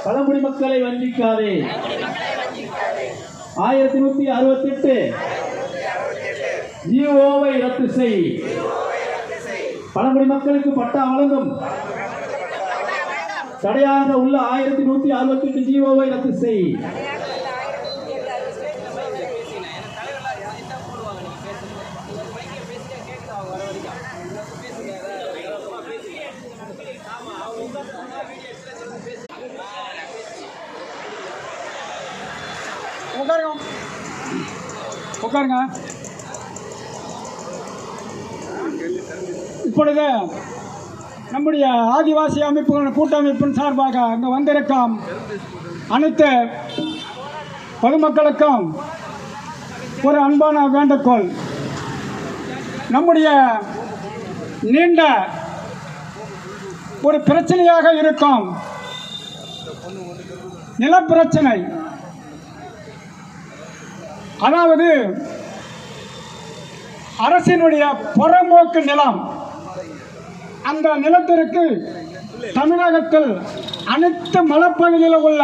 பழங்குடி மக்களை வஞ்சிக்காதே. 1168 ஜிஓவை ரத்து செய். பழங்குடி மக்களுக்கு பட்டா வழங்கும் தடையாக உள்ள 1168 ஜிஓவை ரத்து செய். உட்காருங்க. இப்பொழுது நம்முடைய ஆதிவாசி அமைப்புகள் கூட்டமைப்பின் சார்பாக அங்கு வந்திருக்கும் அனைத்து பொதுமக்களுக்கும் ஒரு அன்பான வேண்டுகோள். நம்முடைய நீண்ட ஒரு பிரச்சனையாக இருக்கும் நிலப்பிரச்சனை, அதாவது அரசினுடைய புறம்போக்கு நிலம், அந்த நிலத்திற்கு தமிழகத்தில் அனைத்து மலைப்பகுதியில் உள்ள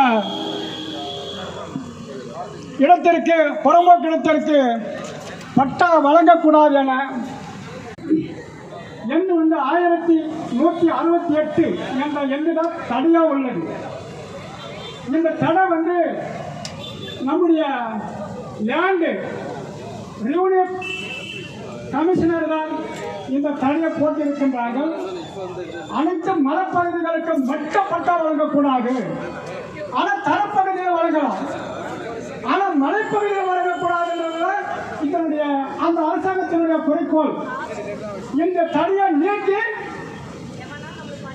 இடத்திற்கு புறம்போக்கு இடத்திற்கு பட்டா வழங்கக்கூடாது என எண்ணு 1168 என்ற எண்ணுதான் தடையாக உள்ளது. இந்த தடை நம்முடைய லேண்டு ரெவன்யூ கமிஷனர் தான் இந்த தடையை போட்டிருக்கின்றார்கள். அனைத்து மலைப்பகுதிகளுக்கு மட்டும் பட்டா வழங்கக்கூடாது, ஆனால் தரப்பகுதியில் வழங்கலாம், ஆனால் மலைப்பகுதியில் வழங்கக்கூடாது என்பது இதனுடைய அந்த அரசாங்கத்தினுடைய குறிக்கோள். இந்த தடையை நீக்கி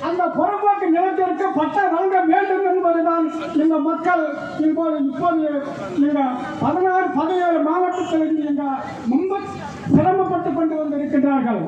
அந்த புறம்போக்கு நிலத்திற்கு பட்டா வழங்க வேண்டும் என்பதுதான் இந்த மக்கள் இப்போது 16, 17 மாவட்டத்தில் இங்க ரொம்ப சிரமப்பட்டுக் கொண்டு வந்திருக்கின்றார்கள்.